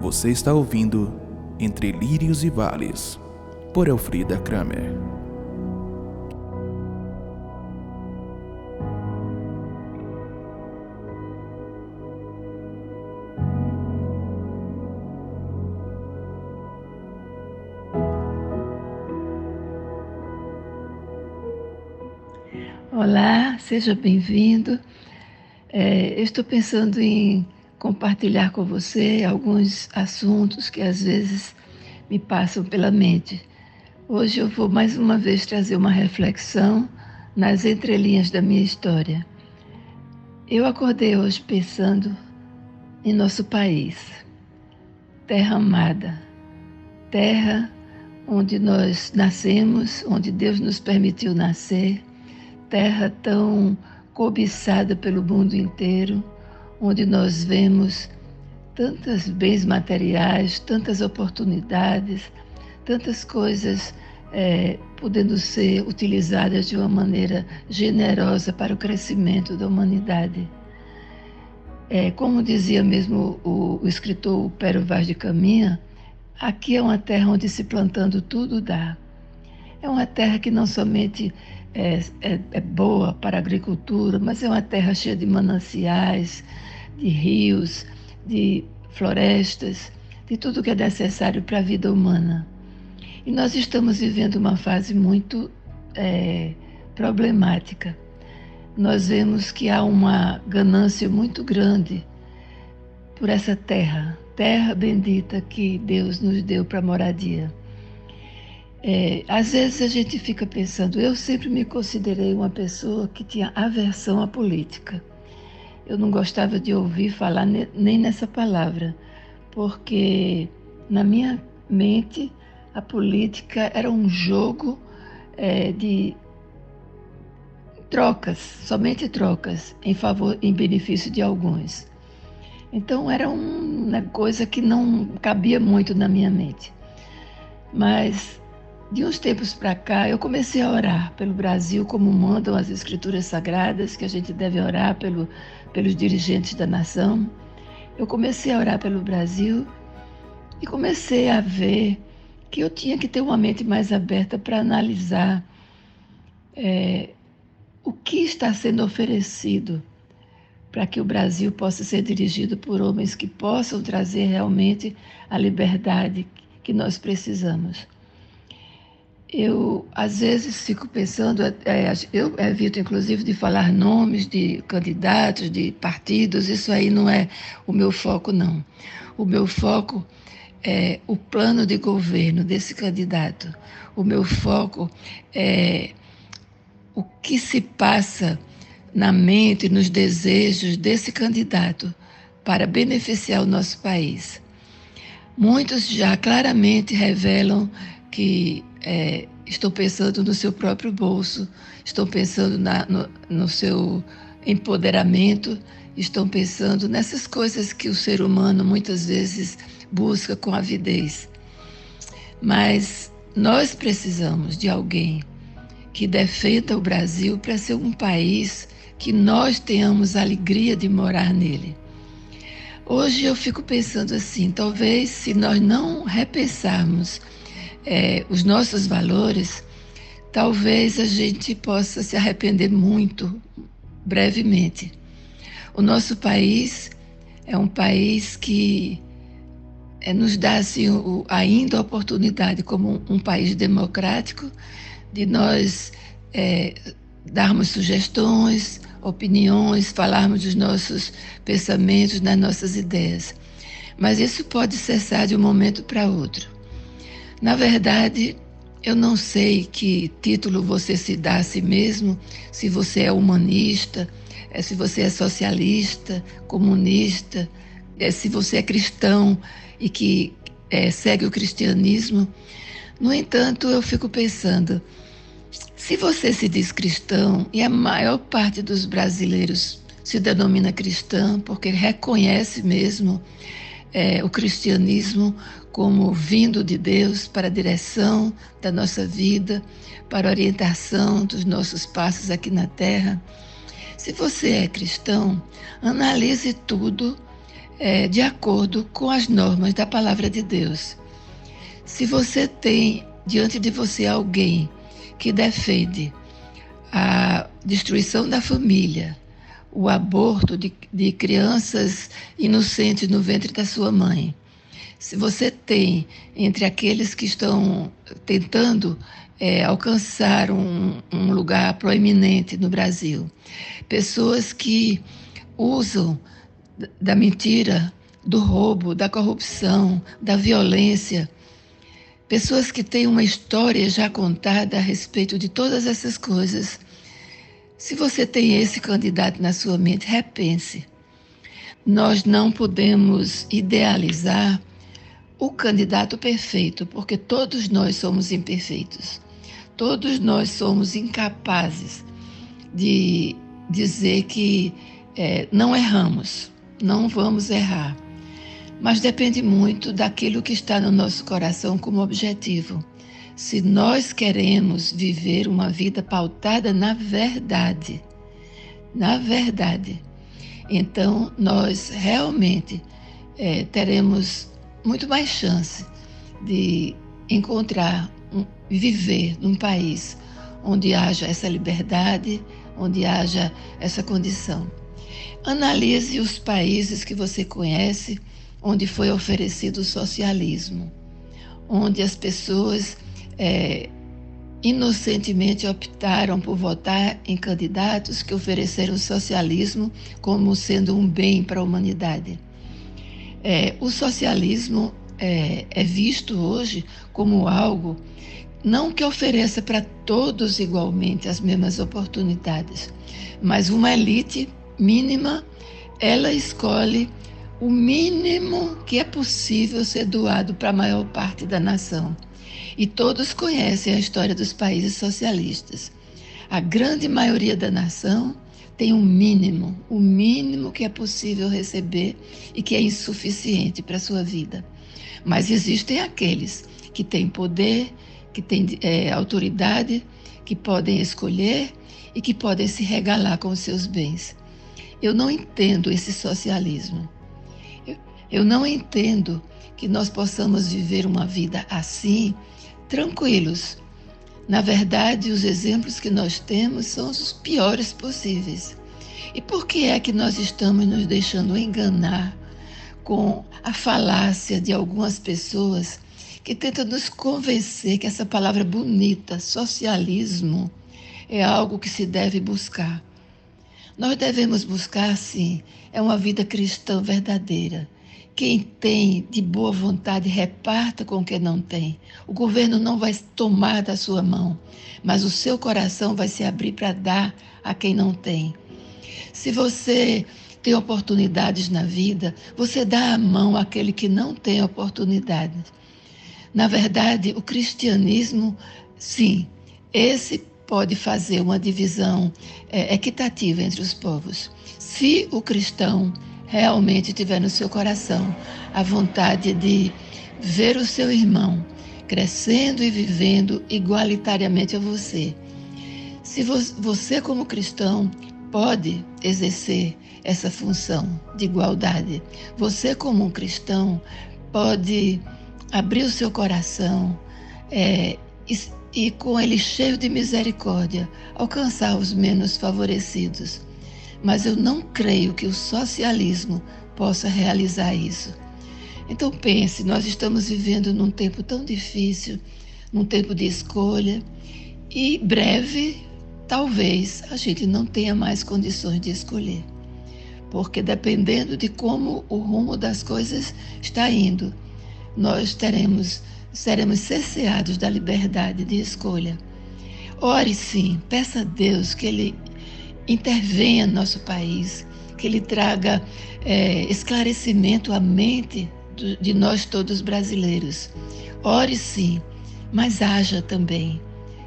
Você está ouvindo Entre Lírios e Vales, por Elfrida Kramer. Olá, seja bem-vindo. Eu estou pensando em compartilhar com você alguns assuntos que às vezes me passam pela mente. Hoje eu vou mais uma vez trazer uma reflexão nas entrelinhas da minha história. Eu acordei hoje pensando em nosso país, terra amada, terra onde nós nascemos, onde Deus nos permitiu nascer, terra tão cobiçada pelo mundo inteiro, onde nós vemos tantos bens materiais, tantas oportunidades, tantas coisas podendo ser utilizadas de uma maneira generosa para o crescimento da humanidade. Como dizia mesmo o escritor Pero Vaz de Caminha, aqui é uma terra onde se plantando tudo dá. É uma terra que não somente é boa para a agricultura, mas é uma terra cheia de mananciais, de rios, de florestas, de tudo que é necessário para a vida humana. E nós estamos vivendo uma fase muito problemática. Nós vemos que há uma ganância muito grande por essa terra, terra bendita que Deus nos deu para moradia. Às vezes a gente fica pensando, eu sempre me considerei uma pessoa que tinha aversão à política. Eu não gostava de ouvir falar nem nessa palavra, porque na minha mente a política era um jogo de trocas, somente trocas, em benefício de alguns. Então era uma coisa que não cabia muito na minha mente. Mas de uns tempos para cá, eu comecei a orar pelo Brasil, como mandam as Escrituras Sagradas, que a gente deve orar pelos dirigentes da nação. Eu comecei a orar pelo Brasil e comecei a ver que eu tinha que ter uma mente mais aberta para analisar o que está sendo oferecido para que o Brasil possa ser dirigido por homens que possam trazer realmente a liberdade que nós precisamos. Eu, às vezes, fico pensando, eu evito, inclusive, de falar nomes de candidatos, de partidos, isso aí não é o meu foco, não. O meu foco é o plano de governo desse candidato. O meu foco é o que se passa na mente, nos desejos desse candidato para beneficiar o nosso país. Muitos já claramente revelam que estão pensando no seu próprio bolso, estão pensando no seu empoderamento, estão pensando nessas coisas que o ser humano muitas vezes busca com avidez. Mas nós precisamos de alguém que defenda o Brasil para ser um país que nós tenhamos a alegria de morar nele. Hoje eu fico pensando assim, talvez se nós não repensarmos os nossos valores, talvez a gente possa se arrepender muito brevemente. O nosso país é um país que nos dá assim, ainda a oportunidade, como um país democrático, de nós darmos sugestões, opiniões, falarmos dos nossos pensamentos, das nossas ideias. Mas isso pode cessar de um momento para outro. Na verdade, eu não sei que título você se dá a si mesmo, se você é humanista, se você é socialista, comunista, se você é cristão e que segue o cristianismo. No entanto, eu fico pensando, se você se diz cristão, e a maior parte dos brasileiros se denomina cristã, porque reconhece mesmo o cristianismo como vindo de Deus para a direção da nossa vida, para a orientação dos nossos passos aqui na Terra. Se você é cristão, analise tudo de acordo com as normas da palavra de Deus. Se você tem diante de você alguém que defende a destruição da família, o aborto de crianças inocentes no ventre da sua mãe, se você tem entre aqueles que estão tentando alcançar um lugar proeminente no Brasil, pessoas que usam da mentira, do roubo, da corrupção, da violência, pessoas que têm uma história já contada a respeito de todas essas coisas. Se você tem esse candidato na sua mente, repense. Nós não podemos idealizar o candidato perfeito, porque todos nós somos imperfeitos. Todos nós somos incapazes de dizer que não erramos, não vamos errar. Mas depende muito daquilo que está no nosso coração como objetivo. Se nós queremos viver uma vida pautada na verdade, então nós realmente teremos muito mais chance de viver num país onde haja essa liberdade, onde haja essa condição. Analise os países que você conhece, onde foi oferecido o socialismo, onde as pessoas inocentemente optaram por votar em candidatos que ofereceram o socialismo como sendo um bem para a humanidade. O socialismo é visto hoje como algo não que ofereça para todos igualmente as mesmas oportunidades, mas uma elite mínima, ela escolhe o mínimo que é possível ser doado para a maior parte da nação. E todos conhecem a história dos países socialistas. A grande maioria da nação tem o mínimo que é possível receber e que é insuficiente para a sua vida. Mas existem aqueles que têm poder, que têm autoridade, que podem escolher e que podem se regalar com os seus bens. Eu não entendo esse socialismo. Eu não entendo que nós possamos viver uma vida assim, tranquilos. Na verdade, os exemplos que nós temos são os piores possíveis. E por que é que nós estamos nos deixando enganar com a falácia de algumas pessoas que tentam nos convencer que essa palavra bonita, socialismo, é algo que se deve buscar? Nós devemos buscar, sim, uma vida cristã verdadeira. Quem tem de boa vontade, reparta com quem não tem. O governo não vai tomar da sua mão, mas o seu coração vai se abrir para dar a quem não tem. Se você tem oportunidades na vida, você dá a mão àquele que não tem oportunidade. Na verdade, o cristianismo, sim, esse pode fazer uma divisão equitativa entre os povos. Se o cristão realmente tiver no seu coração a vontade de ver o seu irmão crescendo e vivendo igualitariamente a você. Se você como cristão pode exercer essa função de igualdade, você como um cristão pode abrir o seu coração e com ele cheio de misericórdia, alcançar os menos favorecidos. Mas eu não creio que o socialismo possa realizar isso. Então pense, nós estamos vivendo num tempo tão difícil, num tempo de escolha, e breve, talvez, a gente não tenha mais condições de escolher. Porque dependendo de como o rumo das coisas está indo, nós seremos cerceados da liberdade de escolha. Ore sim, peça a Deus que Ele intervenha no nosso país, que Ele traga esclarecimento à mente de nós todos brasileiros. Ore sim, mas haja também.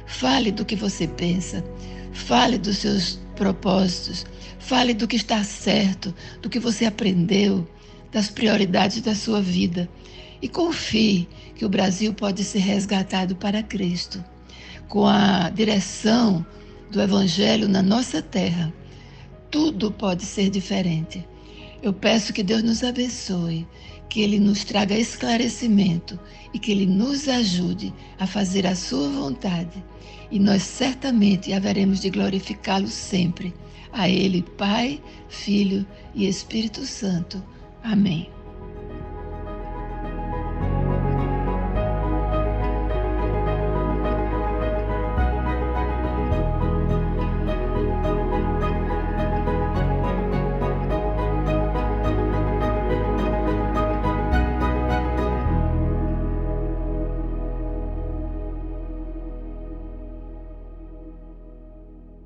Fale do que você pensa, fale dos seus propósitos, fale do que está certo, do que você aprendeu, das prioridades da sua vida. E confie que o Brasil pode ser resgatado para Cristo. Com a direção do Evangelho na nossa terra, tudo pode ser diferente. Eu peço que Deus nos abençoe, que Ele nos traga esclarecimento e que Ele nos ajude a fazer a sua vontade. E nós certamente haveremos de glorificá-lo sempre. A Ele, Pai, Filho e Espírito Santo. Amém.